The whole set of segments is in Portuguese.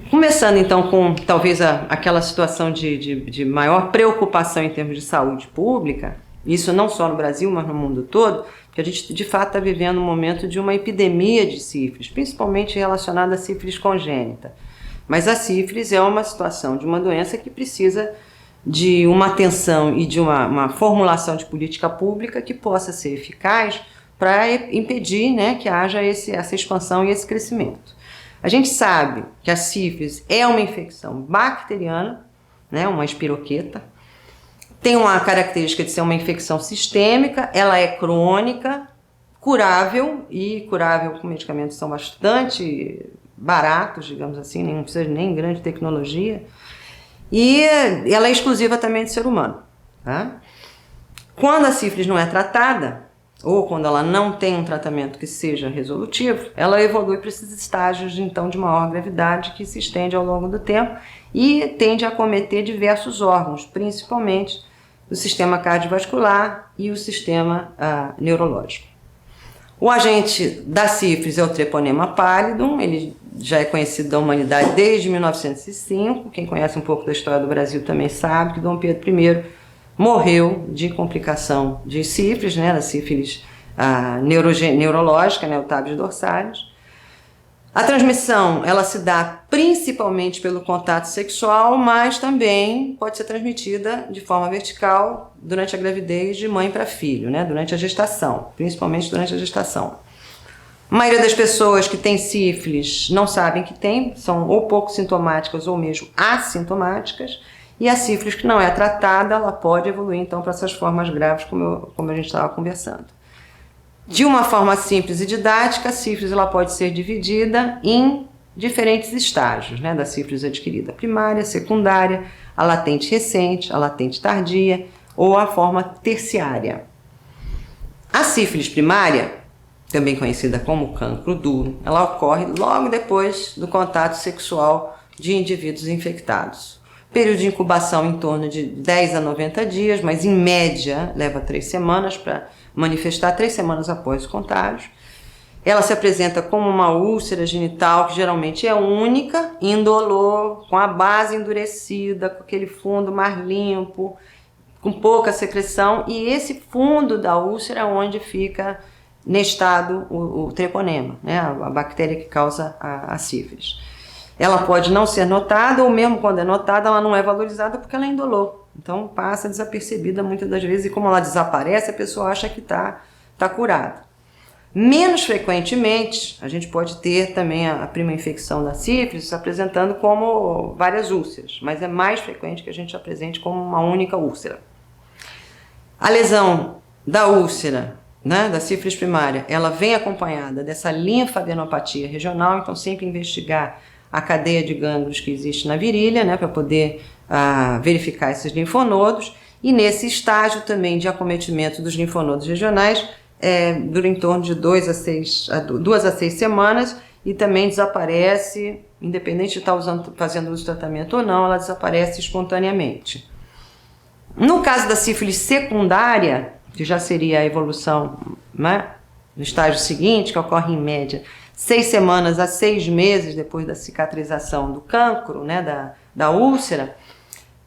Começando então com talvez aquela situação de maior preocupação em termos de saúde pública, isso não só no Brasil, mas no mundo todo, que a gente de fato está vivendo um momento de uma epidemia de sífilis, principalmente relacionada à sífilis congênita. Mas a sífilis é uma situação de uma doença que precisa de uma atenção e de uma formulação de política pública que possa ser eficaz para impedir, né, que haja essa expansão e esse crescimento. A gente sabe que a sífilis é uma infecção bacteriana, né, uma espiroqueta, tem uma característica de ser uma infecção sistêmica, ela é crônica, curável, e curável com medicamentos que são bastante baratos, digamos assim, não precisa nem grande tecnologia, e ela é exclusiva também do ser humano. Tá? Quando a sífilis não é tratada, ou quando ela não tem um tratamento que seja resolutivo, ela evolui para esses estágios então de maior gravidade que se estende ao longo do tempo e tende a acometer diversos órgãos, principalmente o sistema cardiovascular e o sistema neurológico. O agente da sífilis é o Treponema pallidum, ele já é conhecido da humanidade desde 1905, quem conhece um pouco da história do Brasil também sabe que Dom Pedro I morreu de complicação de sífilis, né, da sífilis neurológica, né, o Tabes dorsalis. A transmissão, ela se dá principalmente pelo contato sexual, mas também pode ser transmitida de forma vertical durante a gravidez de mãe para filho, né, durante a gestação, principalmente durante a gestação. A maioria das pessoas que tem sífilis não sabem que tem, são ou pouco sintomáticas ou mesmo assintomáticas, e a sífilis que não é tratada, ela pode evoluir então para essas formas graves, como a gente estava conversando. De uma forma simples e didática, a sífilis ela pode ser dividida em diferentes estágios, né, da sífilis adquirida: primária, secundária, a latente recente, a latente tardia ou a forma terciária. A sífilis primária, também conhecida como cancro duro, ela ocorre logo depois do contato sexual de indivíduos infectados. Período de incubação em torno de 10 a 90 dias, mas em média leva 3 semanas para manifestar, 3 semanas após o contágio. Ela se apresenta como uma úlcera genital que geralmente é única, indolor, com a base endurecida, com aquele fundo mais limpo, com pouca secreção, e esse fundo da úlcera é onde fica nestado o treponema, né, a bactéria que causa a sífilis. Ela pode não ser notada, ou mesmo quando é notada, ela não é valorizada porque ela é indolor. Então passa desapercebida muitas das vezes, e como ela desaparece, a pessoa acha que está curada. Menos frequentemente, a gente pode ter também a prima infecção da sífilis se apresentando como várias úlceras, mas é mais frequente que a gente apresente como uma única úlcera. A lesão da úlcera, né, da sífilis primária, ela vem acompanhada dessa linfadenopatia regional, então sempre investigar a cadeia de gânglios que existe na virilha, né, para poder verificar esses linfonodos, e nesse estágio também de acometimento dos linfonodos regionais, dura em torno de 2 a 6 semanas, e também desaparece, independente de estar fazendo uso de tratamento ou não, ela desaparece espontaneamente. No caso da sífilis secundária, que já seria a evolução, né, no estágio seguinte, que ocorre em média 6 semanas a 6 meses depois da cicatrização do cancro, né, da úlcera,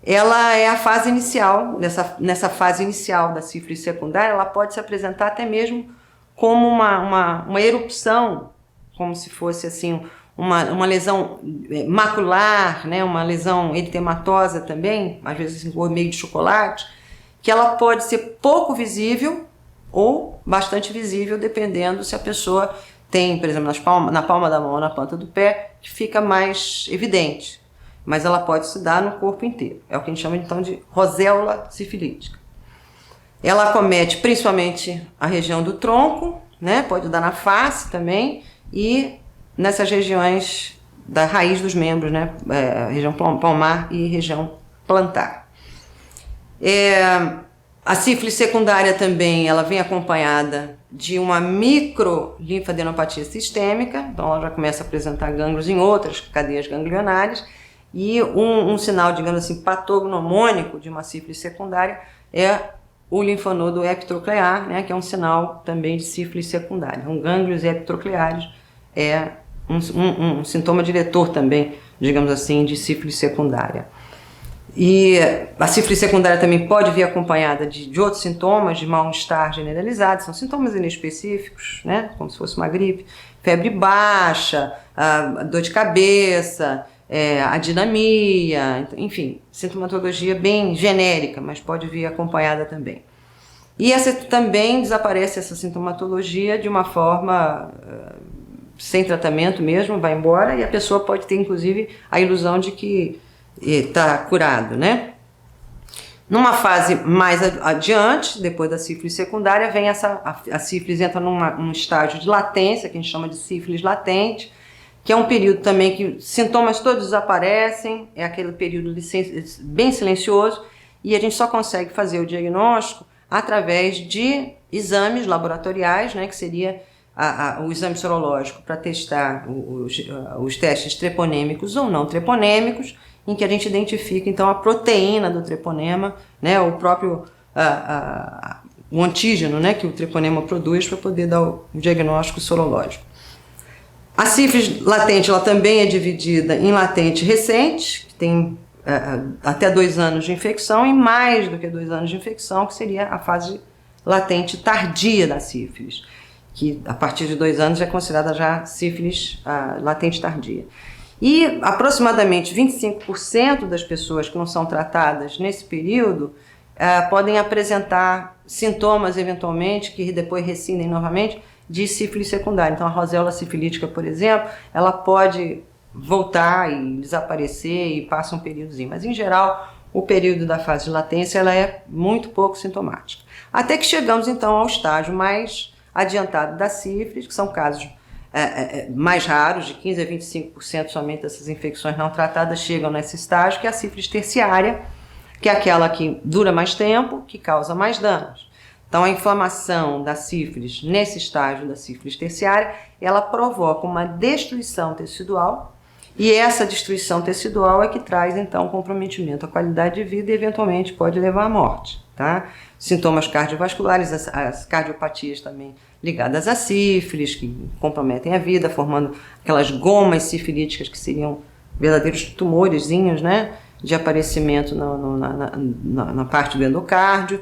ela é a fase inicial. Nessa fase inicial da sífilis secundária, ela pode se apresentar até mesmo como uma erupção, como se fosse assim, uma lesão macular, né, uma lesão eritematosa também, às vezes em cor meio de chocolate, que ela pode ser pouco visível ou bastante visível, dependendo se a pessoa tem, por exemplo, na palma da mão ou na planta do pé, que fica mais evidente, mas ela pode se dar no corpo inteiro. É o que a gente chama então de roséola sifilítica. Ela acomete principalmente a região do tronco, né? Pode dar na face também, e nessas regiões da raiz dos membros, né? Região palmar e região plantar. A sífilis secundária também, ela vem acompanhada de uma microlinfadenopatia sistêmica, então ela já começa a apresentar gânglios em outras cadeias ganglionares, e um sinal, digamos assim, patognomônico de uma sífilis secundária é o linfonodo epitroclear, né, que é um sinal também de sífilis secundária. Então, gânglios epitrocleares é um sintoma diretor também digamos assim, de sífilis secundária. E a sífilis secundária também pode vir acompanhada de outros sintomas, de mal-estar generalizado, são sintomas inespecíficos, né? Como se fosse uma gripe, febre baixa, dor de cabeça, adinamia, enfim, sintomatologia bem genérica, mas pode vir acompanhada também. E também desaparece essa sintomatologia de uma forma sem tratamento mesmo, vai embora, e a pessoa pode ter inclusive a ilusão de que está curado, né? Numa fase mais adiante, depois da sífilis secundária, vem a sífilis entra num estágio de latência, que a gente chama de sífilis latente, que é um período também que sintomas todos desaparecem, é aquele período bem silencioso, e a gente só consegue fazer o diagnóstico através de exames laboratoriais, né, que seria o exame sorológico para testar os testes treponêmicos ou não treponêmicos, em que a gente identifica então a proteína do treponema, né, o próprio o antígeno, né, que o treponema produz para poder dar o diagnóstico sorológico. A sífilis latente ela também é dividida em latente recente, que tem até 2 anos de infecção, e mais do que 2 anos de infecção, que seria a fase latente tardia da sífilis, que a partir de 2 anos é considerada já sífilis latente tardia. E aproximadamente 25% das pessoas que não são tratadas nesse período podem apresentar sintomas, eventualmente, que depois rescindem novamente, de sífilis secundária. Então, a roséola sifilítica, por exemplo, ela pode voltar e desaparecer e passa um períodozinho. Mas, em geral, o período da fase de latência ela é muito pouco sintomática. Até que chegamos, então, ao estágio mais adiantado da sífilis, que são casos mais raros, de 15% a 25% somente dessas infecções não tratadas chegam nesse estágio, que é a sífilis terciária, que é aquela que dura mais tempo, que causa mais danos. Então, a inflamação da sífilis, nesse estágio da sífilis terciária, ela provoca uma destruição tecidual, e essa destruição tecidual é que traz, então, comprometimento à qualidade de vida e, eventualmente, pode levar à morte, tá? Sintomas cardiovasculares, as cardiopatias também ligadas à sífilis, que comprometem a vida, formando aquelas gomas sifilíticas que seriam verdadeiros tumorezinhos, né, de aparecimento na parte do endocárdio.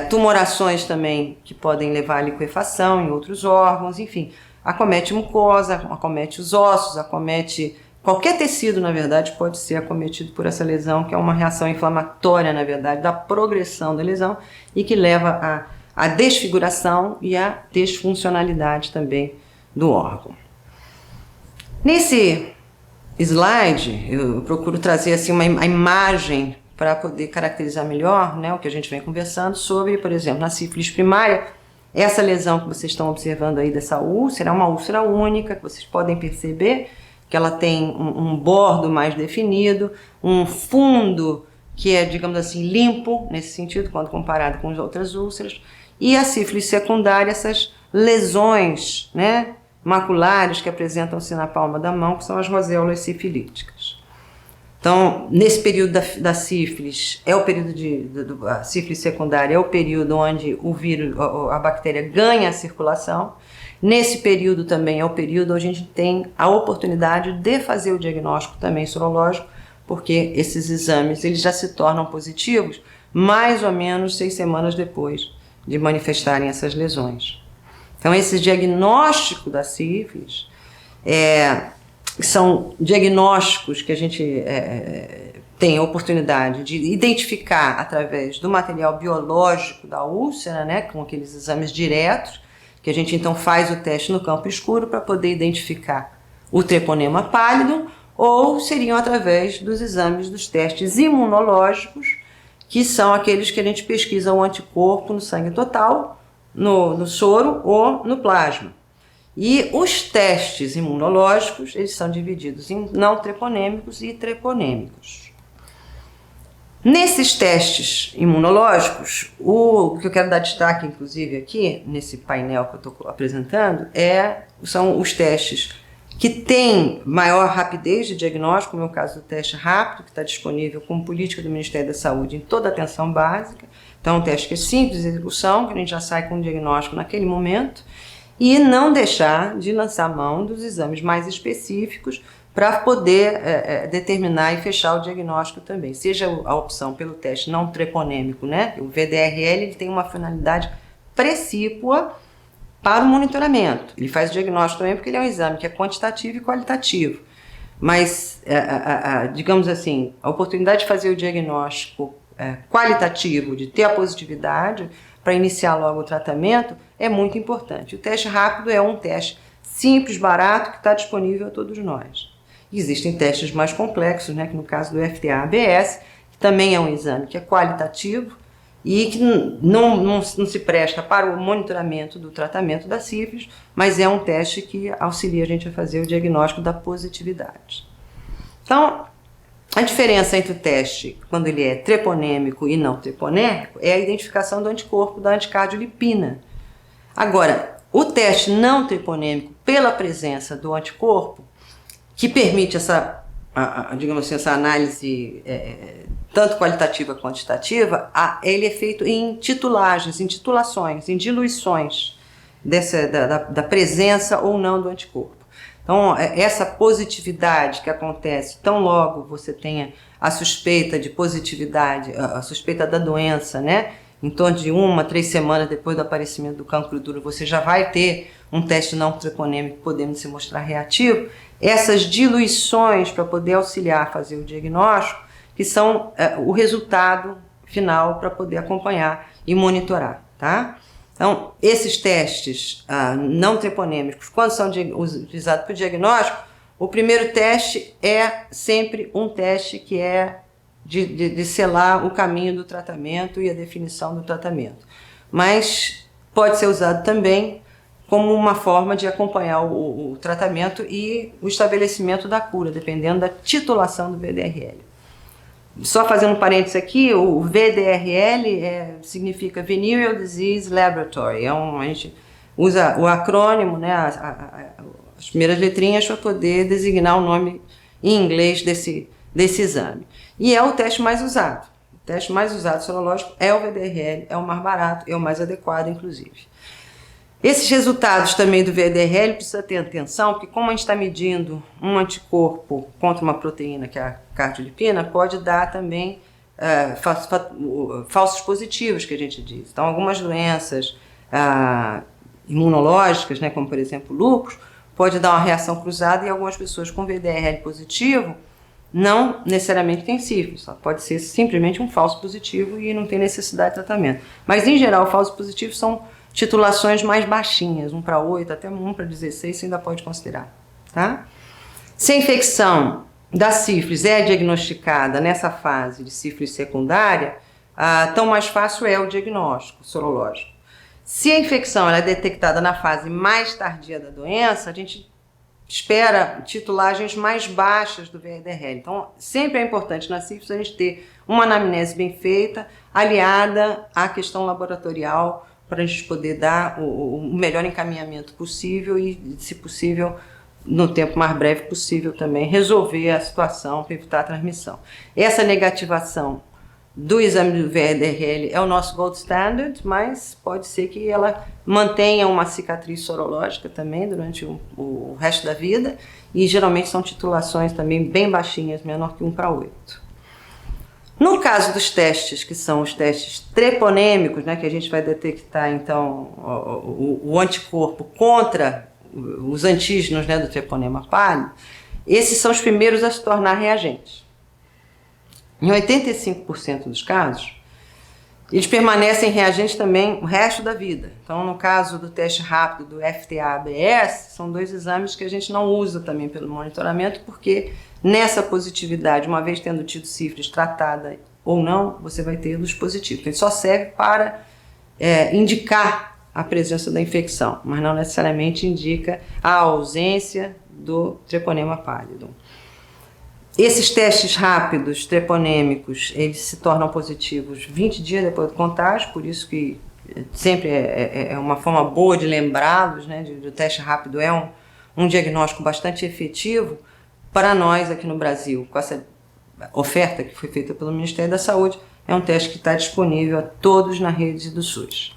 Tumorações também que podem levar à liquefação em outros órgãos, enfim, acomete mucosa, acomete os ossos, acomete qualquer tecido, na verdade, pode ser acometido por essa lesão, que é uma reação inflamatória, na verdade, da progressão da lesão e que leva à desfiguração e à desfuncionalidade também do órgão. Nesse slide, eu procuro trazer assim, a imagem para poder caracterizar melhor, né, o que a gente vem conversando sobre, por exemplo, na sífilis primária, essa lesão que vocês estão observando aí dessa úlcera é uma úlcera única, que vocês podem perceber que ela tem um bordo mais definido, um fundo que é, digamos assim, limpo, nesse sentido, quando comparado com as outras úlceras, e a sífilis secundária, essas lesões, né, maculares que apresentam-se na palma da mão, que são as roséolas sifilíticas. Então, nesse período da sífilis, é o período a sífilis secundária é o período onde o vírus, a bactéria ganha a circulação. Nesse período também é o período onde a gente tem a oportunidade de fazer o diagnóstico também sorológico, porque esses exames eles já se tornam positivos mais ou menos 6 semanas depois de manifestarem essas lesões. Então, esse diagnóstico da sífilis são diagnósticos que a gente tem a oportunidade de identificar através do material biológico da úlcera, né, com aqueles exames diretos, que a gente então faz o teste no campo escuro para poder identificar o treponema pálido, ou seriam através dos exames dos testes imunológicos, que são aqueles que a gente pesquisa o anticorpo no sangue total, no soro ou no plasma. E os testes imunológicos, eles são divididos em não treponêmicos e treponêmicos. Nesses testes imunológicos, o que eu quero dar destaque, inclusive, aqui, nesse painel que eu estou apresentando, são os testes que têm maior rapidez de diagnóstico, como é o caso do teste rápido, que está disponível como política do Ministério da Saúde em toda a atenção básica. Então, é um teste que é simples de execução, que a gente já sai com o diagnóstico naquele momento, e não deixar de lançar mão dos exames mais específicos para poder determinar e fechar o diagnóstico também. Seja a opção pelo teste não treponêmico, né? O VDRL ele tem uma finalidade precípua para o monitoramento. Ele faz o diagnóstico também porque ele é um exame que é quantitativo e qualitativo. Mas, digamos assim, a oportunidade de fazer o diagnóstico qualitativo, de ter a positividade para iniciar logo o tratamento, é muito importante. O teste rápido é um teste simples, barato, que está disponível a todos nós. Existem testes mais complexos, né, que no caso do FTA-ABS, que também é um exame que é qualitativo e que não se presta para o monitoramento do tratamento da sífilis, mas é um teste que auxilia a gente a fazer o diagnóstico da positividade. Então, a diferença entre o teste, quando ele é treponêmico e não treponêmico, é a identificação do anticorpo da anticardiolipina. Agora, o teste não treponêmico, pela presença do anticorpo, que permite digamos assim, essa análise tanto qualitativa quanto quantitativa, ele é feito em titulagens, em titulações, em diluições da presença ou não do anticorpo. Então, essa positividade que acontece tão logo você tenha a suspeita de positividade, a suspeita da doença, né? Em torno de 1 a 3 semanas depois do aparecimento do cancro duro, você já vai ter um teste não treponêmico podendo se mostrar reativo. Essas diluições para poder auxiliar a fazer o diagnóstico, que são o resultado final para poder acompanhar e monitorar, tá? Então, esses testes não treponêmicos, quando são utilizados para o diagnóstico, o primeiro teste é sempre um teste que é de selar o caminho do tratamento e a definição do tratamento. Mas pode ser usado também como uma forma de acompanhar o tratamento e o estabelecimento da cura, dependendo da titulação do VDRL. Só fazendo um parênteses aqui, o VDRL significa Venereal Disease Laboratory. A gente usa o acrônimo, né, as primeiras letrinhas para poder designar o nome em inglês desse exame. E é o teste mais usado. O teste mais usado sorológico é o VDRL, é o mais barato, é o mais adequado, inclusive. Esses resultados também do VDRL precisa ter atenção, porque como a gente está medindo um anticorpo contra uma proteína, que é a cardiolipina, pode dar também falsos positivos, que a gente diz. Então, algumas doenças imunológicas, né, como por exemplo o lúpus, pode dar uma reação cruzada e algumas pessoas com VDRL positivo não necessariamente tem sífilis, pode ser simplesmente um falso positivo e não tem necessidade de tratamento. Mas, em geral, falsos positivos são titulações mais baixinhas, 1 para 8, até 1 para 16, você ainda pode considerar. Tá? Se a infecção da sífilis é diagnosticada nessa fase de sífilis secundária, tão mais fácil é o diagnóstico sorológico. Se a infecção é detectada na fase mais tardia da doença, a gente espera titulagens mais baixas do VDRL. Então, sempre é importante na sífilis a gente ter uma anamnese bem feita, aliada à questão laboratorial, para a gente poder dar o melhor encaminhamento possível e, se possível, no tempo mais breve possível também, resolver a situação para evitar a transmissão. Essa negativação do exame do VDRL é o nosso gold standard, mas pode ser que ela mantenha uma cicatriz sorológica também durante o resto da vida, e geralmente são titulações também bem baixinhas, menor que 1 para 8. No caso dos testes, que são os testes treponêmicos, né, que a gente vai detectar então o anticorpo contra os antígenos, né, do treponema pálido, esses são os primeiros a se tornar reagentes. Em 85% dos casos, eles permanecem reagentes também o resto da vida. Então, no caso do teste rápido do FTA-ABS, são 2 exames que a gente não usa também pelo monitoramento, porque nessa positividade, uma vez tendo tido sífilis tratada ou não, você vai ter luz positiva. Então, ele só serve para indicar a presença da infecção, mas não necessariamente indica a ausência do treponema pálido. Esses testes rápidos, treponêmicos, eles se tornam positivos 20 dias depois do contágio, por isso que sempre é uma forma boa de lembrá-los, né, o teste rápido é um diagnóstico bastante efetivo para nós aqui no Brasil. Com essa oferta que foi feita pelo Ministério da Saúde, é um teste que está disponível a todos na rede do SUS.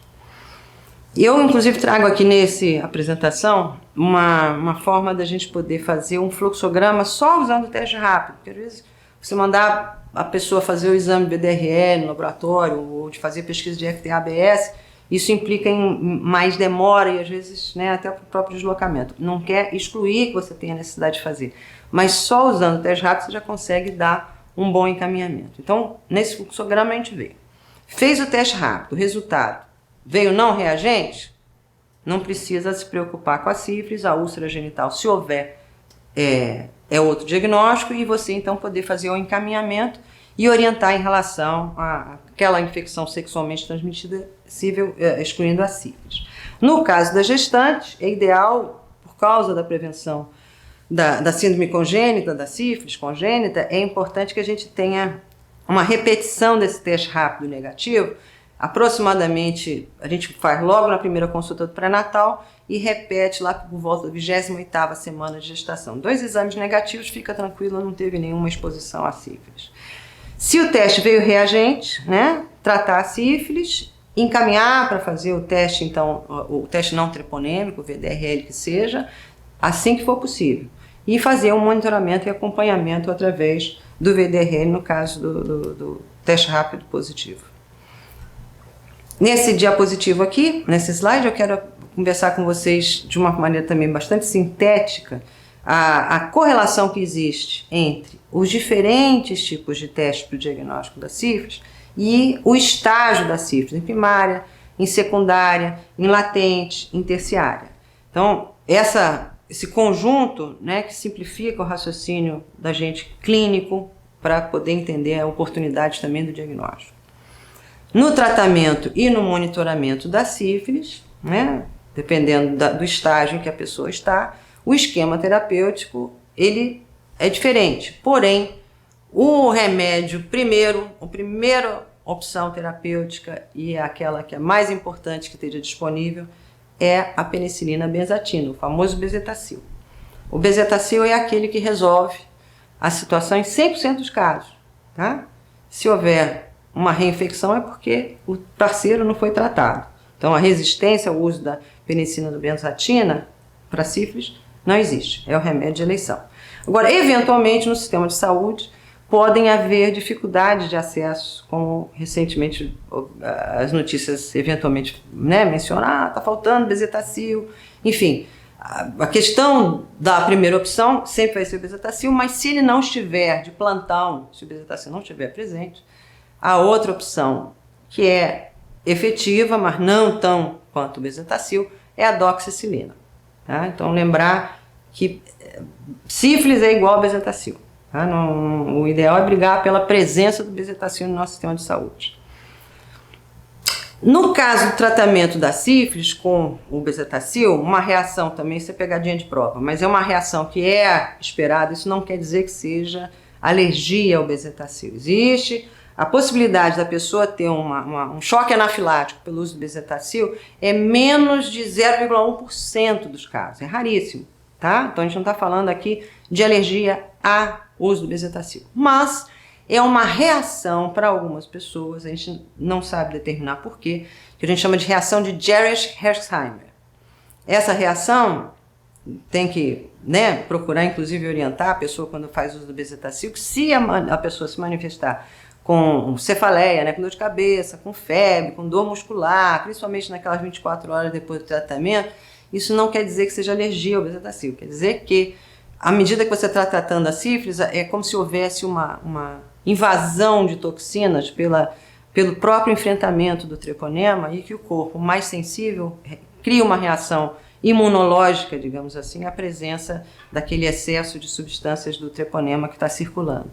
Eu, inclusive, trago aqui nessa apresentação uma forma da gente poder fazer um fluxograma só usando o teste rápido, porque às vezes você mandar a pessoa fazer o exame BDRE no laboratório ou de fazer pesquisa de FTA-ABS, isso implica em mais demora e às vezes, né, até o próprio deslocamento. Não quer excluir que você tenha necessidade de fazer, mas só usando o teste rápido você já consegue dar um bom encaminhamento. Então, nesse fluxograma a gente vê. Fez o teste rápido, o resultado veio não reagente, não precisa se preocupar com a sífilis, a úlcera genital, se houver, é outro diagnóstico, e você então poder fazer o encaminhamento e orientar em relação àquela infecção sexualmente transmitida, excluindo a sífilis. No caso da gestante, é ideal, por causa da prevenção da síndrome congênita, da sífilis congênita, é importante que a gente tenha uma repetição desse teste rápido negativo. Aproximadamente, a gente faz logo na primeira consulta do pré-natal e repete lá por volta da 28ª semana de gestação. 2 exames negativos, fica tranquilo, não teve nenhuma exposição à sífilis. Se o teste veio reagente, né, tratar a sífilis, encaminhar para fazer o teste, então, o teste não treponêmico, o VDRL que seja, assim que for possível. E fazer um monitoramento e acompanhamento através do VDRL, no caso do teste rápido positivo. Nesse diapositivo aqui, nesse slide, eu quero conversar com vocês de uma maneira também bastante sintética a correlação que existe entre os diferentes tipos de testes para o diagnóstico da sífilis e o estágio da sífilis, em primária, em secundária, em latente, em terciária. Então, esse conjunto, né, que simplifica o raciocínio da gente clínico para poder entender a oportunidade também do diagnóstico. No tratamento e no monitoramento da sífilis, né, dependendo do estágio em que a pessoa está, o esquema terapêutico ele é diferente. Porém, o remédio a primeira opção terapêutica e aquela que é mais importante que esteja disponível é a penicilina benzatina, o famoso bezetacil. O bezetacil é aquele que resolve a situação em 100% dos casos. Tá? Se houver uma reinfecção é porque o parceiro não foi tratado. Então, a resistência ao uso da penicilina benzatina para sífilis não existe, é o remédio de eleição. Agora, eventualmente, no sistema de saúde, podem haver dificuldades de acesso, como recentemente as notícias eventualmente, né, mencionam, está faltando bezetacil, enfim. A questão da primeira opção sempre vai ser o bezetacil, mas se ele não estiver de plantão, se o bezetacil não estiver presente, a outra opção, que é efetiva, mas não tão quanto o bezetacil, é a doxicicilina. Tá? Então, lembrar que sífilis é igual ao bezetacil. Tá? O ideal é brigar pela presença do bezetacil no nosso sistema de saúde. No caso do tratamento da sífilis com o bezetacil, uma reação também, isso é pegadinha de prova, mas é uma reação que é esperada, isso não quer dizer que seja alergia ao bezetacil. Existe a possibilidade da pessoa ter um choque anafilático pelo uso do bezetacil é menos de 0,1% dos casos, é raríssimo, tá? Então a gente não está falando aqui de alergia ao uso do bezetacil, mas é uma reação para algumas pessoas, a gente não sabe determinar porquê, que a gente chama de reação de Jarisch-Herxheimer. Essa reação tem que, né, procurar inclusive orientar a pessoa quando faz uso do bezetacil, que se a pessoa se manifestar com cefaleia, né, com dor de cabeça, com febre, com dor muscular, principalmente naquelas 24 horas depois do tratamento, isso não quer dizer que seja alergia ao bezetacil, quer dizer que à medida que você está tratando a sífilis, é como se houvesse uma invasão de toxinas pelo próprio enfrentamento do treponema e que o corpo mais sensível cria uma reação imunológica, digamos assim, à presença daquele excesso de substâncias do treponema que está circulando.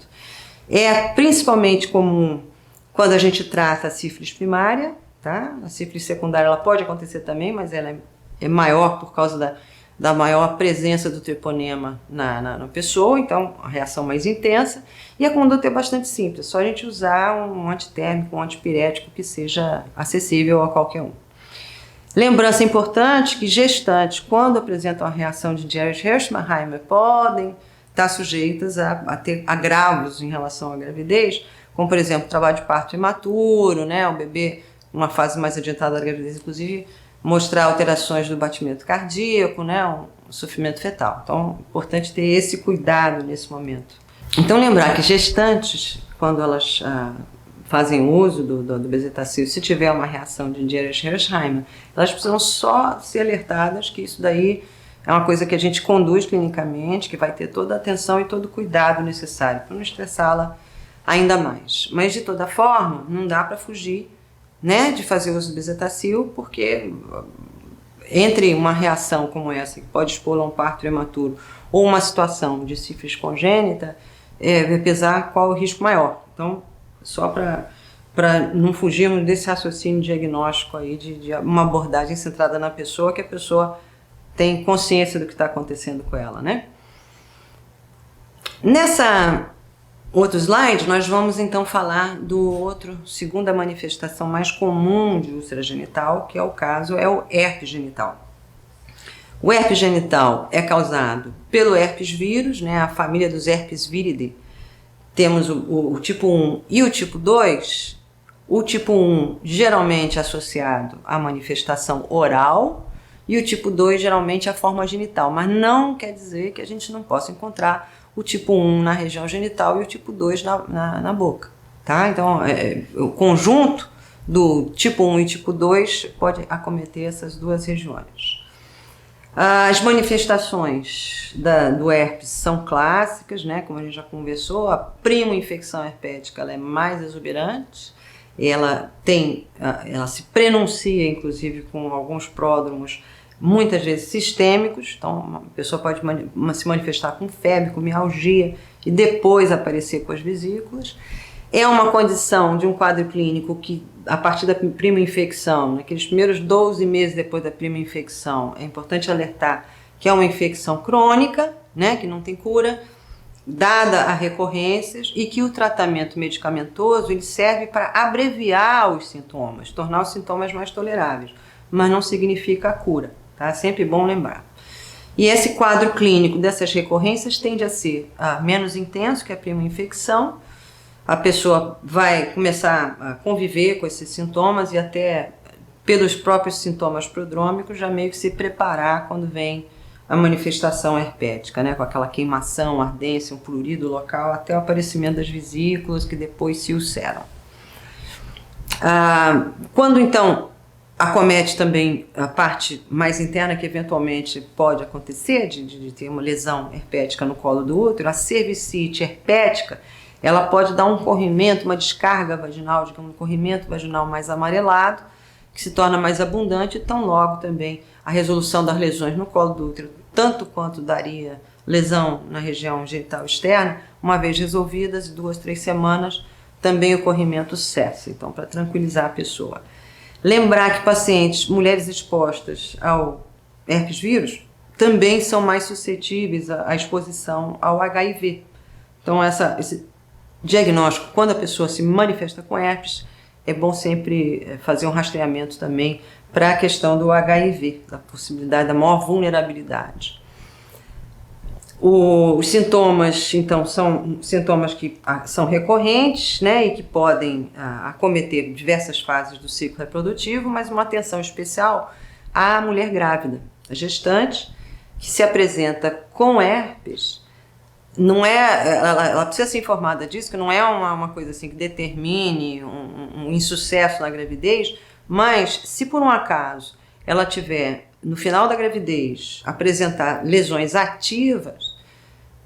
É principalmente comum quando a gente trata a sífilis primária, tá? A sífilis secundária ela pode acontecer também, mas ela é maior por causa da maior presença do treponema na pessoa, então a reação mais intensa. E a conduta é bastante simples, só a gente usar um antitérmico, um antipirético que seja acessível a qualquer um. Lembrança importante que gestantes, quando apresentam a reação de Jarisch-Herxheimer, podem estar sujeitas a ter agravos em relação à gravidez, como, por exemplo, trabalho de parto imaturo, né, o bebê numa fase mais adiantada da gravidez, inclusive, mostrar alterações do batimento cardíaco, né, um sofrimento fetal. Então, é importante ter esse cuidado nesse momento. Então, lembrar que gestantes, quando elas fazem uso do bezetacil, se tiver uma reação de Dias-Hersheimer, elas precisam só ser alertadas que isso daí é uma coisa que a gente conduz clinicamente, que vai ter toda a atenção e todo o cuidado necessário para não estressá-la ainda mais. Mas, de toda forma, não dá para fugir, né, de fazer uso do bezetacil, porque entre uma reação como essa, que pode expor a um parto prematuro, ou uma situação de sífilis congênita, vai pesar qual o risco maior. Então, só para não fugirmos desse raciocínio diagnóstico aí de uma abordagem centrada na pessoa, que a pessoa tem consciência do que está acontecendo com ela, né? Nessa outro slide, nós vamos então falar segunda manifestação mais comum de úlcera genital, que é o herpes genital. O herpes genital é causado pelo herpes vírus, né, a família dos herpes viridae. Temos o tipo 1 e o tipo 2. O tipo 1 geralmente associado à manifestação oral e o tipo 2 geralmente à forma genital, mas não quer dizer que a gente não possa encontrar o tipo 1 na região genital e o tipo 2 na boca, tá? Então, o conjunto do tipo 1 e tipo 2 pode acometer essas duas regiões. As manifestações do herpes são clássicas, né? Como a gente já conversou, a primo-infecção herpética ela é mais exuberante, ela se prenuncia, inclusive, com alguns pródromos, muitas vezes sistêmicos. Então, a pessoa pode se manifestar com febre, com mialgia e depois aparecer com as vesículas. É uma condição de um quadro clínico que, a partir da prima infecção, naqueles primeiros 12 meses depois da prima infecção, é importante alertar que é uma infecção crônica, né, que não tem cura, dada a recorrências, e que o tratamento medicamentoso ele serve para abreviar os sintomas, tornar os sintomas mais toleráveis, mas não significa a cura, tá? Sempre bom lembrar. E esse quadro clínico dessas recorrências tende a ser menos intenso que a prima infecção. A pessoa vai começar a conviver com esses sintomas e até pelos próprios sintomas prodrômicos já meio que se preparar quando vem a manifestação herpética, né? Com aquela queimação, ardência, um prurido local, até o aparecimento das vesículas que depois se ulceram. Quando então acomete também a parte mais interna, que eventualmente pode acontecer de ter uma lesão herpética no colo do útero, a cervicite herpética, ela pode dar um corrimento, uma descarga vaginal, digamos, um corrimento vaginal mais amarelado, que se torna mais abundante, e tão logo também a resolução das lesões no colo do útero, tanto quanto daria lesão na região genital externa, uma vez resolvidas, 2, 3 semanas, também o corrimento cessa. Então, para tranquilizar a pessoa. Lembrar que pacientes, mulheres expostas ao herpes vírus, também são mais suscetíveis à exposição ao HIV. Então, esse diagnóstico, quando a pessoa se manifesta com herpes, é bom sempre fazer um rastreamento também para a questão do HIV, da possibilidade da maior vulnerabilidade. Os sintomas, então, são sintomas que são recorrentes, né, e que podem acometer diversas fases do ciclo reprodutivo, mas uma atenção especial à mulher grávida, a gestante, que se apresenta com herpes. Não é, ela precisa ser informada disso, que não é uma coisa assim que determine um insucesso na gravidez, mas se por um acaso ela tiver, no final da gravidez, apresentar lesões ativas,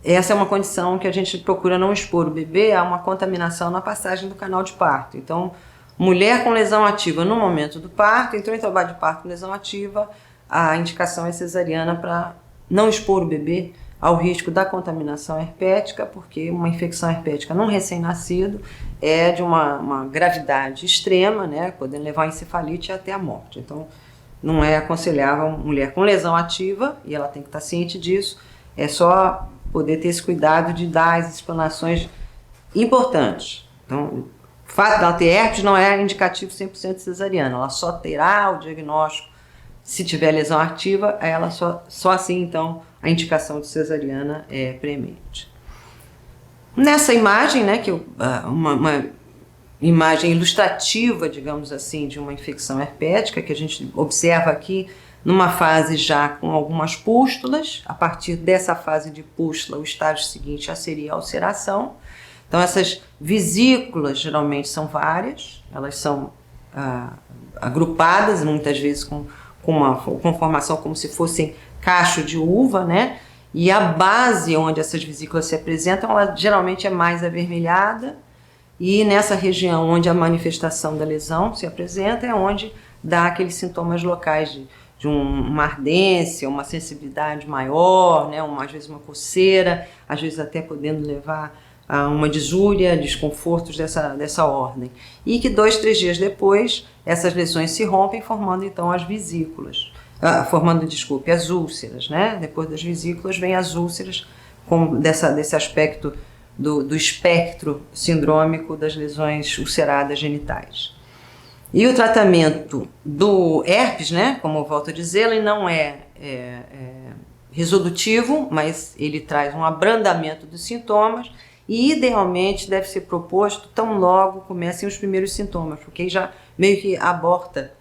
essa é uma condição que a gente procura não expor o bebê a uma contaminação na passagem do canal de parto. Então, mulher com lesão ativa no momento do parto, entrou em trabalho de parto com lesão ativa, a indicação é cesariana para não expor o bebê ao risco da contaminação herpética, porque uma infecção herpética num recém-nascido é de uma gravidade extrema, né, podendo levar a encefalite até a morte. Então, não é aconselhável uma mulher com lesão ativa, e ela tem que estar ciente disso, é só poder ter esse cuidado de dar as explanações importantes. Então, o fato de ela ter herpes não é indicativo 100% cesariana, ela só terá o diagnóstico se tiver lesão ativa, ela só assim, então, a indicação de cesariana é premente. Nessa imagem, né, que uma imagem ilustrativa, digamos assim, de uma infecção herpética, que a gente observa aqui numa fase já com algumas pústulas. A partir dessa fase de pústula, o estágio seguinte já seria a ulceração. Então, essas vesículas geralmente são várias, elas são agrupadas, muitas vezes com formação como se fossem cacho de uva, né? E a base onde essas vesículas se apresentam, ela geralmente é mais avermelhada, e nessa região onde a manifestação da lesão se apresenta é onde dá aqueles sintomas locais de uma ardência, uma sensibilidade maior, né? Às vezes uma coceira, às vezes até podendo levar a uma disúria, desconfortos dessa ordem. E que 2, 3 dias depois, essas lesões se rompem, formando então as vesículas. As úlceras, né? Depois das vesículas vem as úlceras, desse aspecto do espectro sindrômico das lesões ulceradas genitais. E o tratamento do herpes, né? Como eu volto a dizer, ele não é resolutivo, mas ele traz um abrandamento dos sintomas e idealmente deve ser proposto tão logo comecem os primeiros sintomas, porque aí já meio que aborta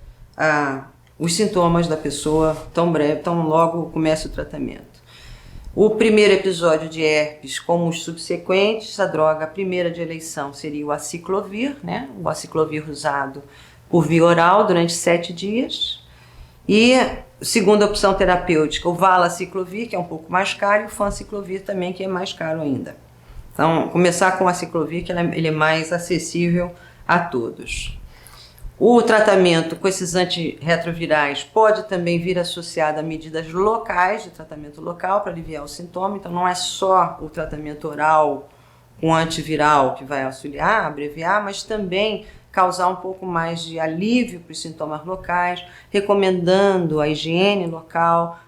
os sintomas da pessoa tão logo começa o tratamento. O primeiro episódio de herpes, como os subsequentes, a primeira de eleição seria o aciclovir, né? O aciclovir usado por via oral durante 7 dias. E segunda opção terapêutica, o valaciclovir, que é um pouco mais caro, e o fanciclovir também, que é mais caro ainda. Então, começar com o aciclovir, que ele é mais acessível a todos. O tratamento com esses antirretrovirais pode também vir associado a medidas locais de tratamento local para aliviar o sintoma. Então, não é só o tratamento oral com antiviral que vai auxiliar, abreviar, mas também causar um pouco mais de alívio para os sintomas locais, recomendando a higiene local.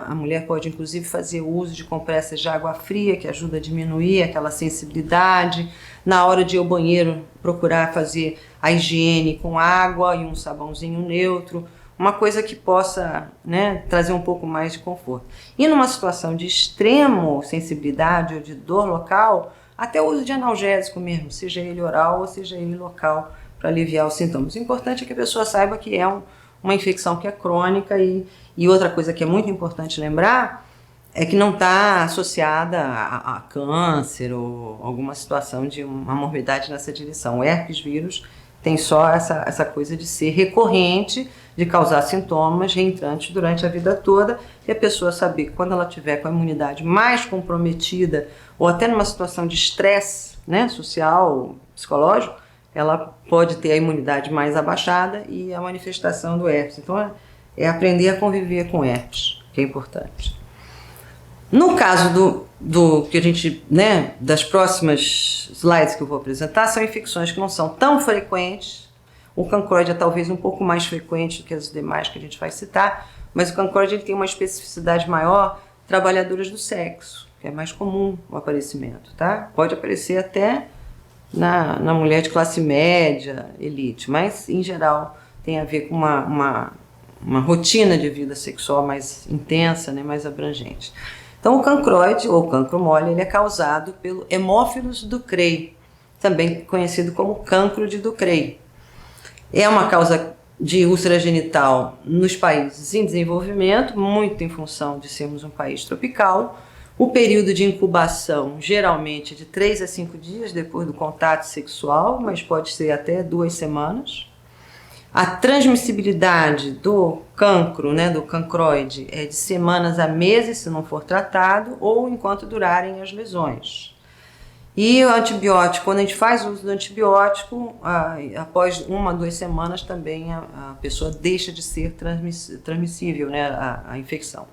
A mulher pode inclusive fazer uso de compressas de água fria, que ajuda a diminuir aquela sensibilidade. Na hora de ir ao banheiro, procurar fazer a higiene com água e um sabãozinho neutro, uma coisa que possa, né, trazer um pouco mais de conforto. E numa situação de extremo sensibilidade ou de dor local, até o uso de analgésico mesmo, seja ele oral ou seja ele local, para aliviar os sintomas. O importante é que a pessoa saiba que é uma infecção que é crônica e outra coisa que é muito importante lembrar é que não está associada a câncer ou alguma situação de uma morbidade nessa direção. O herpes vírus tem só essa coisa de ser recorrente, de causar sintomas reentrantes durante a vida toda, e a pessoa saber que quando ela tiver com a imunidade mais comprometida ou até numa situação de estresse, né, social, psicológico, ela pode ter a imunidade mais abaixada e a manifestação do herpes. Então é aprender a conviver com herpes, que é importante. No caso do que a gente, né, das próximas slides que eu vou apresentar, são infecções que não são tão frequentes. O cancroide é talvez um pouco mais frequente do que as demais que a gente vai citar, mas o cancroide ele tem uma especificidade maior, trabalhadoras do sexo, que é mais comum o aparecimento, tá? Pode aparecer até na mulher de classe média, elite, mas em geral tem a ver com uma rotina de vida sexual mais intensa, né, mais abrangente. Então o cancroide, ou cancro mole, ele é causado pelo Haemophilus ducreyi, também conhecido como cancro de Ducreyi. É uma causa de úlcera genital nos países em desenvolvimento, muito em função de sermos um país tropical. O período de incubação geralmente é de 3 a 5 dias depois do contato sexual, mas pode ser até 2 semanas. A transmissibilidade do cancro, né, do cancroide, é de semanas a meses se não for tratado ou enquanto durarem as lesões. E o antibiótico, quando a gente faz uso do antibiótico, após 1 a 2 semanas também a pessoa deixa de ser transmissível, né, a infecção.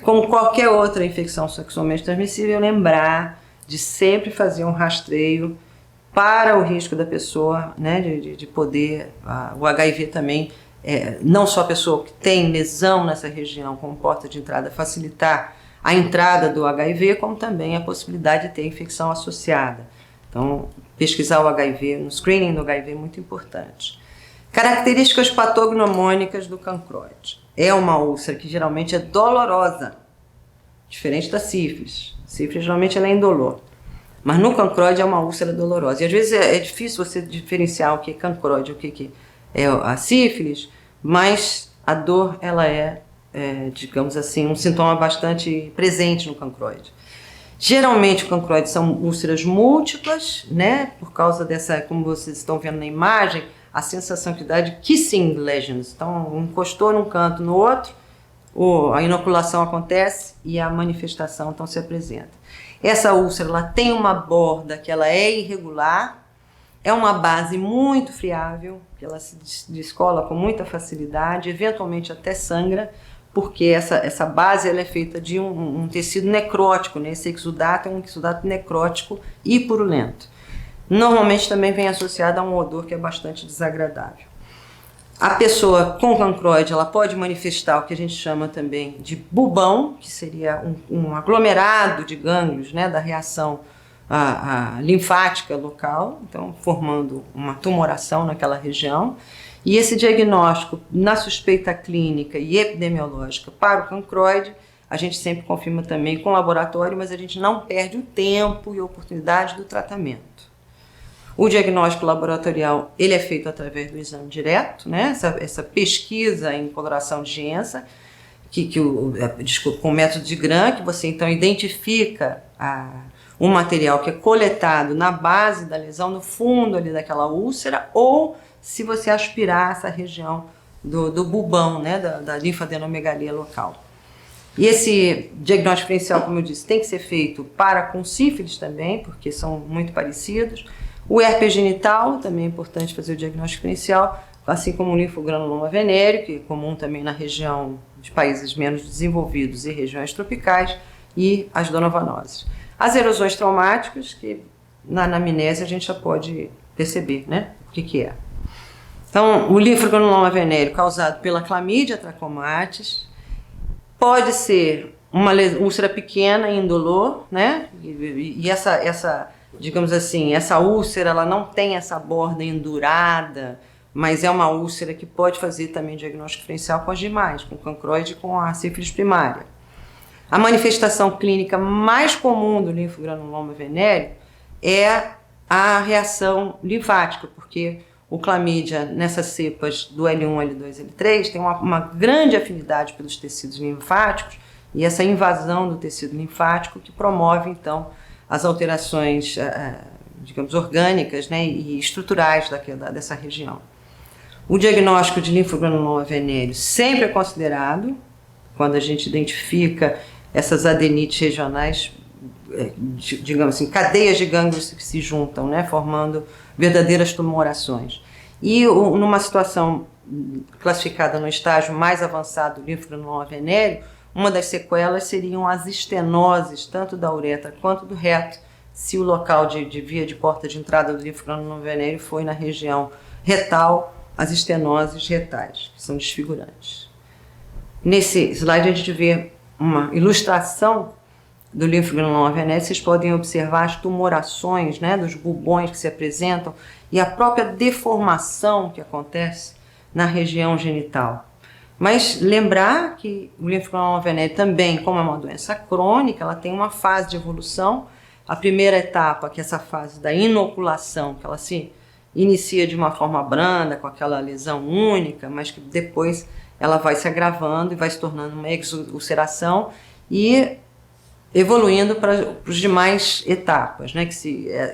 Como qualquer outra infecção sexualmente transmissível, lembrar de sempre fazer um rastreio para o risco da pessoa, né, de poder, o HIV também, não só a pessoa que tem lesão nessa região como porta de entrada, facilitar a entrada do HIV, como também a possibilidade de ter infecção associada. Então, pesquisar o HIV, no screening do HIV é muito importante. Características patognomônicas do cancroide. É uma úlcera que geralmente é dolorosa, diferente da sífilis. A sífilis geralmente ela é indolor. Mas no cancroide é uma úlcera dolorosa. E às vezes é difícil você diferenciar o que é cancroide, o que é a sífilis, mas a dor ela digamos assim, um sintoma bastante presente no cancroide. Geralmente o cancroide são úlceras múltiplas, né? Por causa dessa, como vocês estão vendo na imagem, a sensação que dá de kissing lesions. Então, encostou num canto, no outro, a inoculação acontece e a manifestação então se apresenta. Essa úlcera ela tem uma borda que ela é irregular, é uma base muito friável, que ela se descola com muita facilidade, eventualmente até sangra, porque essa base ela é feita de um tecido necrótico, né? Esse exudato é um exudato necrótico e purulento. Normalmente também vem associado a um odor que é bastante desagradável. A pessoa com cancroide ela pode manifestar o que a gente chama também de bubão, que seria um aglomerado de gânglios, né, da reação linfática local, então formando uma tumoração naquela região. E esse diagnóstico na suspeita clínica e epidemiológica para o cancroide, a gente sempre confirma também com laboratório, mas a gente não perde o tempo e a oportunidade do tratamento. O diagnóstico laboratorial ele é feito através do exame direto, né? Essa pesquisa em coloração de Genza, com o método de Gram, que você então identifica um material que é coletado na base da lesão, no fundo ali daquela úlcera, ou se você aspirar essa região do bulbão, né, da linfadenomegalia local. E esse diagnóstico diferencial, como eu disse, tem que ser feito com sífilis também, porque são muito parecidos. O herpes genital, também é importante fazer o diagnóstico diferencial, assim como o linfogranuloma venéreo, que é comum também na região de países menos desenvolvidos e regiões tropicais, e as donovanoses. As erosões traumáticas, que na anamnese a gente já pode perceber, né, o que é. Então, o linfogranuloma venéreo causado pela Chlamydia trachomatis pode ser uma úlcera pequena, indolor, né? E essa, digamos assim, essa úlcera ela não tem essa borda endurada, mas é uma úlcera que pode fazer também diagnóstico diferencial com as demais, com o cancroide e com a sífilis primária. A manifestação clínica mais comum do linfogranuloma venéreo é a reação linfática, porque o Chlamydia, nessas cepas do L1, L2, L3, tem uma grande afinidade pelos tecidos linfáticos e essa invasão do tecido linfático que promove, então, as alterações, digamos, orgânicas, né, e estruturais dessa região. O diagnóstico de linfogranuloma venéreo sempre é considerado quando a gente identifica essas adenites regionais, digamos assim, cadeias de gânglios que se juntam, né, formando verdadeiras tumorações. E numa situação classificada no estágio mais avançado do linfogranuloma venéreo, uma das sequelas seriam as estenoses, tanto da uretra quanto do reto, se o local de via de porta de entrada do linfogranuloma venéreo foi na região retal, as estenoses retais, que são desfigurantes. Nesse slide a gente vê uma ilustração do linfogranuloma venéreo. Vocês podem observar as tumorações, né, dos bulbões que se apresentam e a própria deformação que acontece na região genital. Mas lembrar que o linfogranuloma venéreo também, como é uma doença crônica, ela tem uma fase de evolução. A primeira etapa, que é essa fase da inoculação, que ela se inicia de uma forma branda, com aquela lesão única, mas que depois ela vai se agravando e vai se tornando uma exulceração e evoluindo para as demais etapas, né?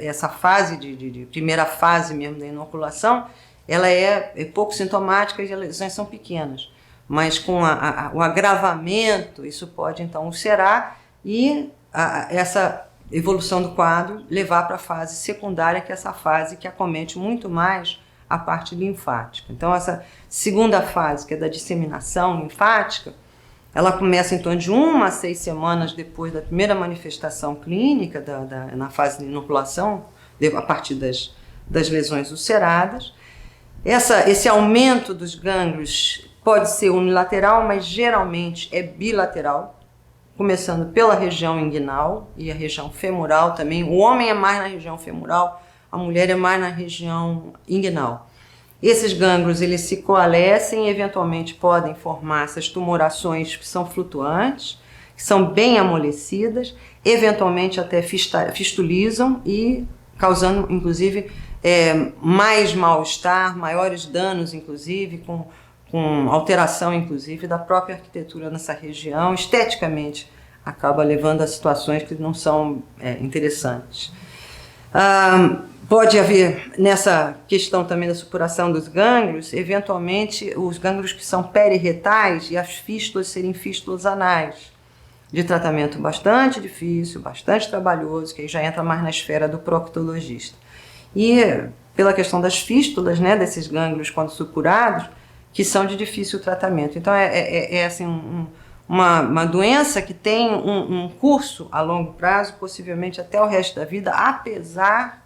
Essa fase de primeira fase mesmo da inoculação, ela é pouco sintomática e as lesões são pequenas, mas com o agravamento isso pode então ulcerar e essa evolução do quadro levar para a fase secundária, que é essa fase que acomete muito mais a parte linfática. Então essa segunda fase, que é da disseminação linfática, ela começa em torno de 1 a 6 semanas depois da primeira manifestação clínica, na fase de inoculação, a partir das lesões ulceradas. Esse aumento dos gânglios pode ser unilateral, mas geralmente é bilateral, começando pela região inguinal e a região femoral também. O homem é mais na região femoral, a mulher é mais na região inguinal. Esses gânglios eles se coalescem e eventualmente podem formar essas tumorações que são flutuantes, que são bem amolecidas, eventualmente até fistulizam e causando, inclusive, mais mal-estar, maiores danos, inclusive, com alteração, inclusive, da própria arquitetura nessa região, esteticamente acaba levando a situações que não são interessantes. Pode haver, nessa questão também da supuração dos gânglios, eventualmente os gânglios que são periretais e as fístulas serem fístulas anais, de tratamento bastante difícil, bastante trabalhoso, que aí já entra mais na esfera do proctologista. E pela questão das fístulas, né, desses gânglios quando supurados, que são de difícil tratamento. Então assim, uma doença que tem um curso a longo prazo, possivelmente até o resto da vida, apesar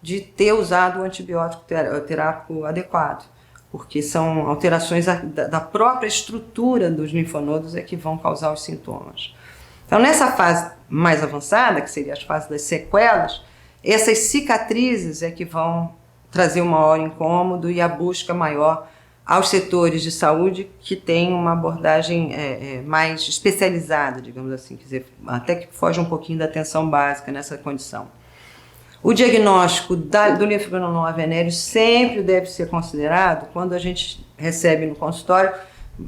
de ter usado o antibiótico terápico adequado, porque são alterações da própria estrutura dos linfonodos que vão causar os sintomas. Então, nessa fase mais avançada, que seria as fases das sequelas, essas cicatrizes que vão trazer um maior incômodo e a busca maior aos setores de saúde que têm uma abordagem mais especializada, digamos assim, quer dizer, até que foge um pouquinho da atenção básica nessa condição. O diagnóstico do linfogranuloma venéreo sempre deve ser considerado quando a gente recebe no consultório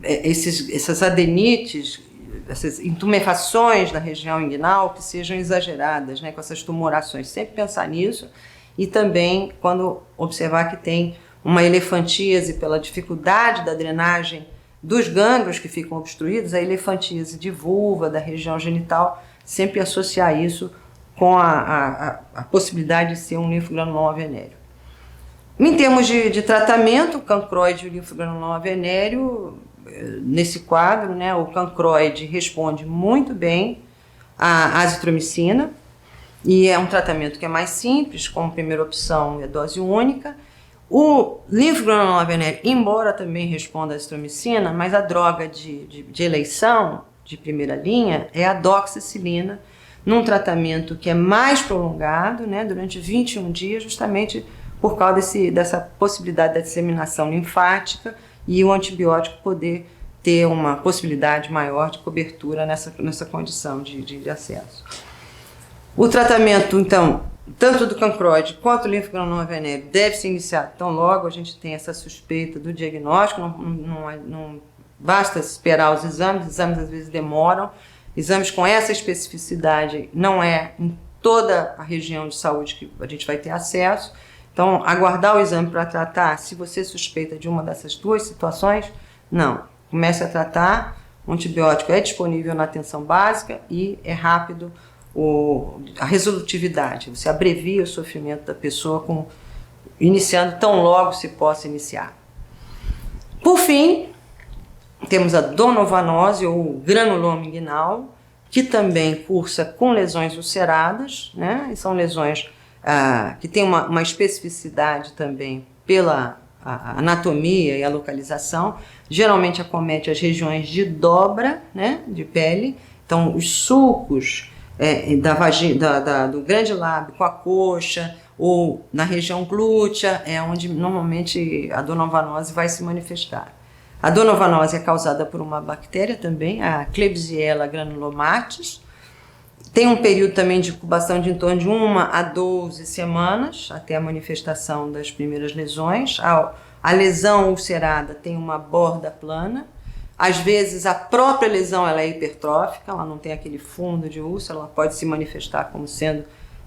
essas adenites, essas intumefações da região inguinal que sejam exageradas, né, com essas tumorações. Sempre pensar nisso e também quando observar que tem uma elefantíase pela dificuldade da drenagem dos gânglios que ficam obstruídos, a elefantíase de vulva, da região genital, sempre associar isso com a possibilidade de ser um linfogranuloma venéreo. Em termos de tratamento, o cancroide e o linfogranuloma venéreo, nesse quadro, né, o cancroide responde muito bem à azitromicina e é um tratamento que é mais simples, como primeira opção é dose única. O linfogranuloma venéreo, embora também responda à azitromicina, mas a droga de eleição de primeira linha é a doxiciclina, num tratamento que é mais prolongado, né, durante 21 dias, justamente por causa dessa possibilidade da disseminação linfática e o antibiótico poder ter uma possibilidade maior de cobertura nessa condição de acesso. O tratamento, então, tanto do cancroide quanto do linfogranuloma venéreo deve ser iniciado tão logo a gente tem essa suspeita do diagnóstico, não basta esperar os exames às vezes demoram. Exames com essa especificidade não é em toda a região de saúde que a gente vai ter acesso. Então, aguardar o exame para tratar, se você suspeita de uma dessas duas situações, não. Comece a tratar, o antibiótico é disponível na atenção básica e é rápido a resolutividade. Você abrevia o sofrimento da pessoa iniciando tão logo se possa iniciar. Por fim, temos a donovanose, ou granuloma inguinal, que também cursa com lesões ulceradas, né? E são lesões que têm uma especificidade também pela anatomia e a localização. Geralmente acomete as regiões de dobra, né, de pele, então os sulcos do grande lábio com a coxa, ou na região glútea, é onde normalmente a donovanose vai se manifestar. A donovanose é causada por uma bactéria também, a Klebsiella granulomatis. Tem um período também de incubação de em torno de 1 a 12 semanas, até a manifestação das primeiras lesões. A lesão ulcerada tem uma borda plana. Às vezes a própria lesão ela é hipertrófica, ela não tem aquele fundo de úlcera, ela pode se manifestar como sendo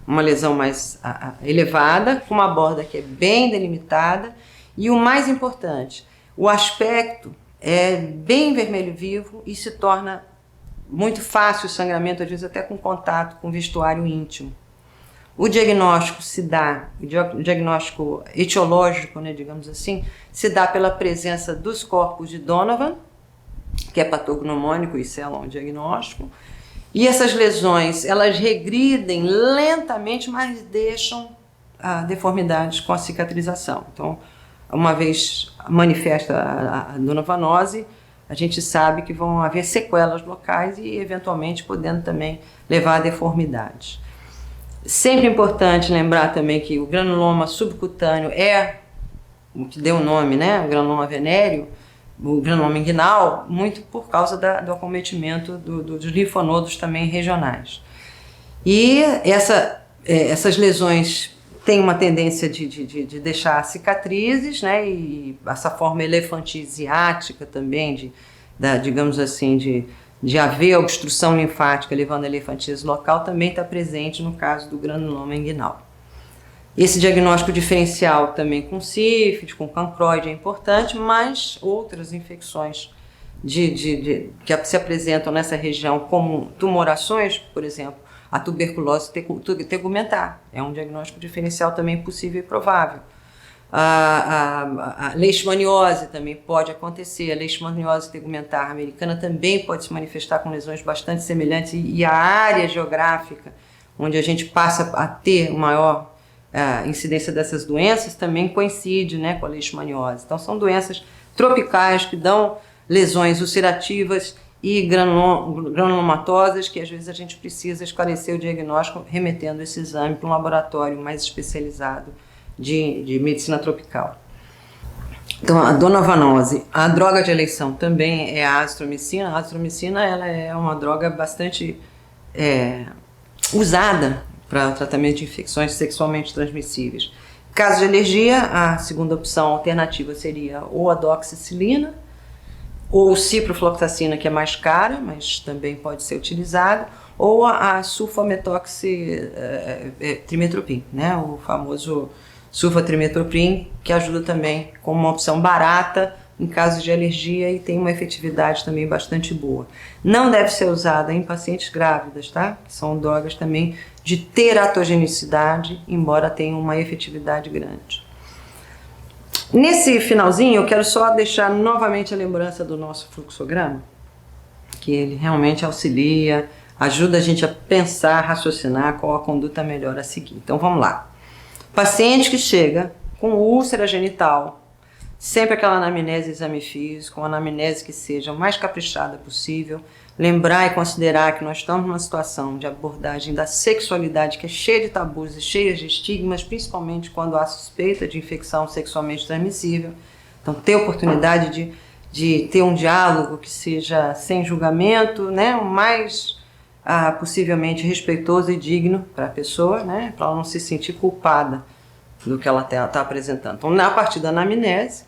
uma lesão mais elevada, com uma borda que é bem delimitada. E o mais importante, o aspecto é bem vermelho vivo e se torna muito fácil o sangramento, às vezes até com contato com vestuário íntimo. O diagnóstico se dá, o diagnóstico etiológico, né, digamos assim, se dá pela presença dos corpos de Donovan, que é patognomônico e selam o diagnóstico, e essas lesões, elas regridem lentamente, mas deixam deformidades com a cicatrização. Então, uma vez manifesta a donovanose, a gente sabe que vão haver sequelas locais e, eventualmente, podendo também levar a deformidades. Sempre importante lembrar também que o granuloma subcutâneo é o que deu o nome, né? O granuloma venéreo, o granuloma inguinal, muito por causa do acometimento dos linfonodos também regionais. E essas lesões têm uma tendência de deixar cicatrizes, né? E essa forma elefantisiática também, digamos assim, de haver obstrução linfática levando a elefantise local, também está presente no caso do granuloma inguinal. Esse diagnóstico diferencial também com sífilis, com cancroide é importante, mas outras infecções que se apresentam nessa região como tumorações, por exemplo, a tuberculose tegumentar, é um diagnóstico diferencial também possível e provável. A leishmaniose também pode acontecer, a leishmaniose tegumentar americana também pode se manifestar com lesões bastante semelhantes e a área geográfica onde a gente passa a ter maior incidência dessas doenças também coincide, né, com a leishmaniose. Então são doenças tropicais que dão lesões ulcerativas e granulomatosas que às vezes a gente precisa esclarecer o diagnóstico remetendo esse exame para um laboratório mais especializado de medicina tropical. Então a donovanose, a droga de eleição também é a azitromicina. A azitromicina ela é uma droga bastante usada para o tratamento de infecções sexualmente transmissíveis. Caso de alergia, a segunda opção alternativa seria ou a doxicilina ou ciprofloxacina, que é mais cara, mas também pode ser utilizado, ou a sulfametoxitrimetoprim, né, o famoso sulfatrimetoprim, que ajuda também como uma opção barata em caso de alergia e tem uma efetividade também bastante boa. Não deve ser usada em pacientes grávidas, tá? Que são drogas também de teratogenicidade, embora tenham uma efetividade grande. Nesse finalzinho, eu quero só deixar novamente a lembrança do nosso fluxograma, que ele realmente auxilia, ajuda a gente a pensar, raciocinar qual a conduta melhor a seguir. Então vamos lá. Paciente que chega com úlcera genital, sempre aquela anamnese e exame físico, uma anamnese que seja o mais caprichada possível, lembrar e considerar que nós estamos numa situação de abordagem da sexualidade que é cheia de tabus e cheia de estigmas, principalmente quando há suspeita de infecção sexualmente transmissível. Então, ter oportunidade de ter um diálogo que seja sem julgamento, né, o mais possivelmente respeitoso e digno para a pessoa, né, para ela não se sentir culpada do que ela está apresentando. Então, a partir da anamnese,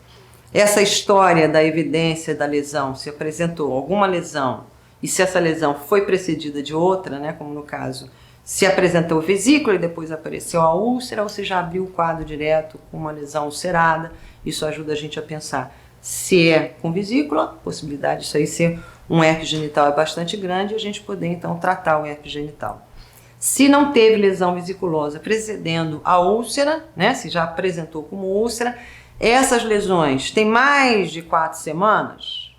essa história da evidência da lesão, se apresentou alguma lesão e se essa lesão foi precedida de outra, né, como no caso, se apresentou vesícula e depois apareceu a úlcera, ou se já abriu o quadro direto com uma lesão ulcerada, isso ajuda a gente a pensar se é com vesícula, a possibilidade disso aí ser um herpes genital é bastante grande e a gente poder então tratar o herpes genital. Se não teve lesão vesiculosa precedendo a úlcera, né, se já apresentou como úlcera, essas lesões têm mais de 4 semanas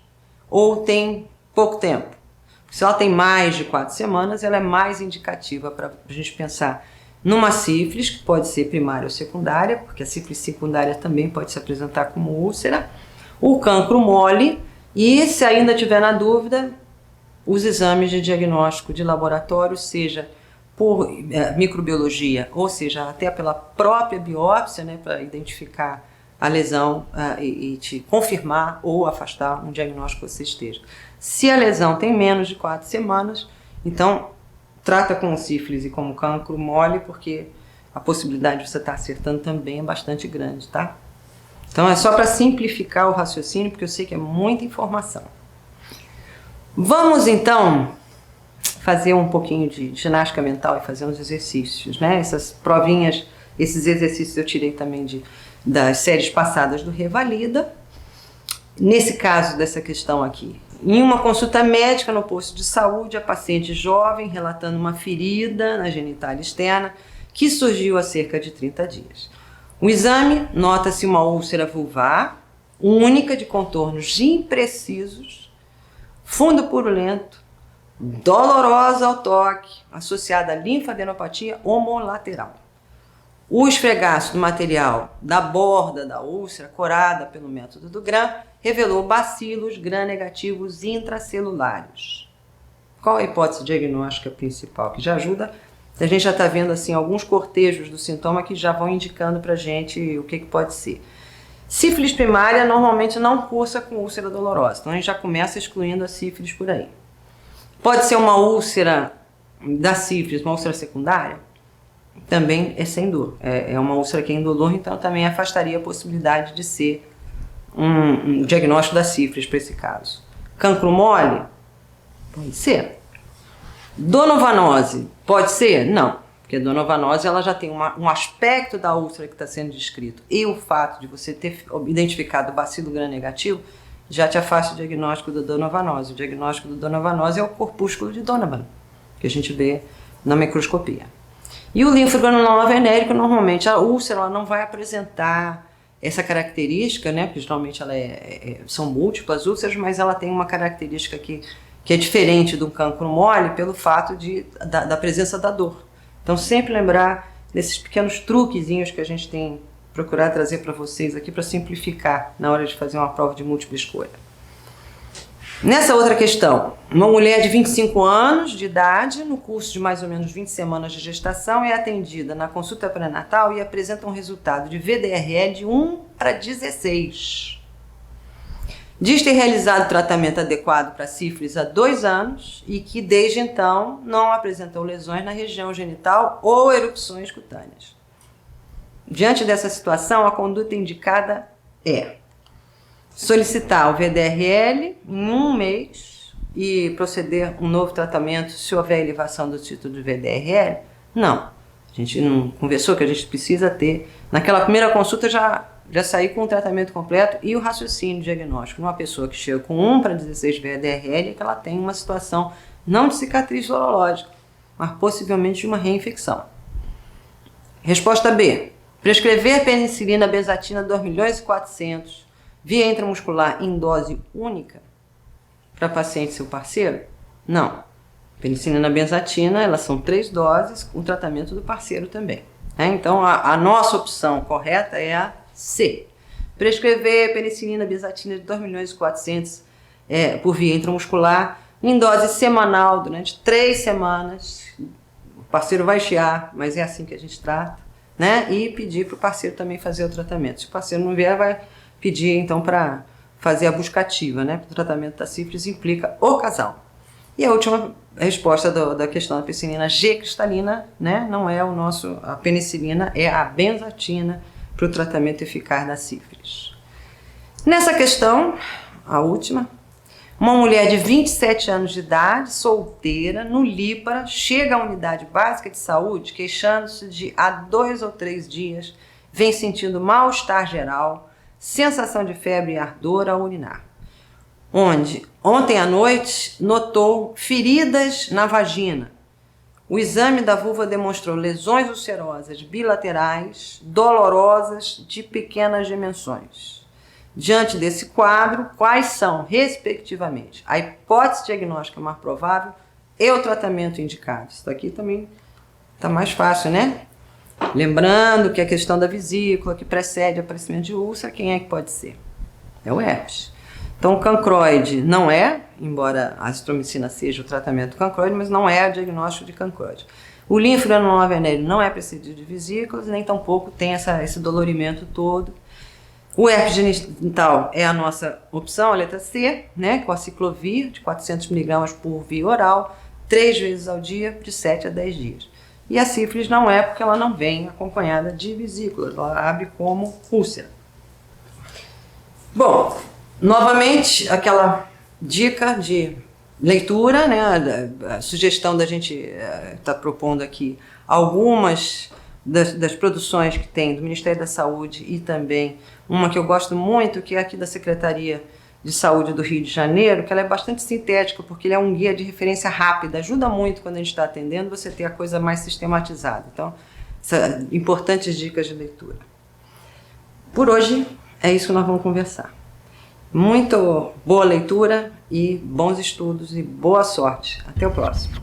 ou tem pouco tempo? Se ela tem mais de 4 semanas, ela é mais indicativa para a gente pensar numa sífilis, que pode ser primária ou secundária, porque a sífilis secundária também pode se apresentar como úlcera, o cancro mole e, se ainda tiver na dúvida, os exames de diagnóstico de laboratório, seja por microbiologia, ou seja, até pela própria biópsia, né, para identificar a lesão e te confirmar ou afastar um diagnóstico que você esteja. Se a lesão tem menos de 4 semanas, então trata com sífilis e como cancro mole, porque a possibilidade de você estar acertando também é bastante grande, tá? Então é só para simplificar o raciocínio, porque eu sei que é muita informação. Vamos então fazer um pouquinho de ginástica mental e fazer uns exercícios, né? Essas provinhas, esses exercícios eu tirei também das séries passadas do Revalida. Nesse caso dessa questão aqui, em uma consulta médica no posto de saúde, a paciente jovem relatando uma ferida na genitália externa que surgiu há cerca de 30 dias. O exame nota-se uma úlcera vulvar, única de contornos imprecisos, fundo purulento, dolorosa ao toque, associada a linfadenopatia homolateral. O esfregaço do material da borda da úlcera, corada pelo método do Gram, revelou bacilos gram-negativos intracelulares. Qual a hipótese diagnóstica principal? Que já ajuda, a gente já está vendo assim alguns cortejos do sintoma que já vão indicando para a gente o que pode ser. Sífilis primária normalmente não cursa com úlcera dolorosa, então a gente já começa excluindo a sífilis por aí. Pode ser uma úlcera da sífilis, uma úlcera secundária? Também é sem dor. É uma úlcera que é indolor, então também afastaria a possibilidade de ser um diagnóstico da sífilis para esse caso. Cancro mole? Pode ser. Donovanose? Pode ser? Não. Porque a donovanose ela já tem um aspecto da úlcera que está sendo descrito e o fato de você ter identificado o bacilo gram-negativo já te afasta o diagnóstico da donovanose. O diagnóstico da donovanose é o corpúsculo de Donovan, que a gente vê na microscopia. E o linfogranuloma venérico, normalmente a úlcera ela não vai apresentar essa característica, né? Porque geralmente são múltiplas úlceras, mas ela tem uma característica que é diferente do cancro mole pelo fato da presença da dor. Então sempre lembrar desses pequenos truquezinhos que a gente tem procurado trazer para vocês aqui para simplificar na hora de fazer uma prova de múltipla escolha. Nessa outra questão, uma mulher de 25 anos de idade, no curso de mais ou menos 20 semanas de gestação, é atendida na consulta pré-natal e apresenta um resultado de VDRL de 1:16. Diz ter realizado tratamento adequado para sífilis há 2 anos e que desde então não apresentou lesões na região genital ou erupções cutâneas. Diante dessa situação, a conduta indicada é solicitar o VDRL em 1 mês e proceder um novo tratamento se houver elevação do título de VDRL? Não. A gente não conversou que a gente precisa ter. Naquela primeira consulta já sair com o tratamento completo e o raciocínio diagnóstico. Numa pessoa que chega com 1:16 VDRL, que ela tem uma situação não de cicatriz urológica, mas possivelmente de uma reinfecção. Resposta B. Prescrever penicilina benzatina 2.400.000 via intramuscular em dose única para paciente seu parceiro? Não. Penicilina benzatina, elas são 3 doses, com o tratamento do parceiro também. Então, a nossa opção correta é a C. Prescrever penicilina benzatina de 2.400.000 por via intramuscular em dose semanal durante 3 semanas. O parceiro vai chiar, mas é assim que a gente trata, né? E pedir para o parceiro também fazer o tratamento. Se o parceiro não vier, vai pedir então para fazer a busca ativa, né? O tratamento da sífilis implica o casal. E a última resposta da questão da penicilina G cristalina, né? Não é a penicilina, é a benzatina para o tratamento eficaz da sífilis. Nessa questão, a última, uma mulher de 27 anos de idade, solteira, no Lípara, chega à unidade básica de saúde queixando-se de há 2 ou 3 dias, vem sentindo mal-estar geral, sensação de febre e ardor ao urinar. Onde, ontem à noite, notou feridas na vagina. O exame da vulva demonstrou lesões ulcerosas bilaterais, dolorosas, de pequenas dimensões. Diante desse quadro, quais são, respectivamente, a hipótese diagnóstica mais provável e o tratamento indicado? Isso daqui também está mais fácil, né? Lembrando que a questão da vesícula, que precede o aparecimento de úlcera, quem é que pode ser? É o herpes. Então, o cancroide não é, embora a azitromicina seja o tratamento do cancroide, mas não é o diagnóstico de cancroide. O linfogranuloma venéreo não é precedido de vesículas, nem tampouco tem esse dolorimento todo. O herpes genital é a nossa opção, a letra C, né, com a ciclovir de 400 mg por via oral, 3 vezes ao dia, de 7 a 10 dias. E a sífilis não é, porque ela não vem acompanhada de vesículas, ela abre como úlcera. Bom, novamente, aquela dica de leitura, né, a sugestão da gente estar propondo aqui algumas das produções que tem do Ministério da Saúde e também uma que eu gosto muito, que é aqui da Secretaria de Saúde do Rio de Janeiro, que ela é bastante sintética, porque ele é um guia de referência rápida, ajuda muito quando a gente está atendendo, você ter a coisa mais sistematizada. Então, importantes dicas de leitura. Por hoje, é isso que nós vamos conversar. Muito boa leitura e bons estudos e boa sorte. Até o próximo.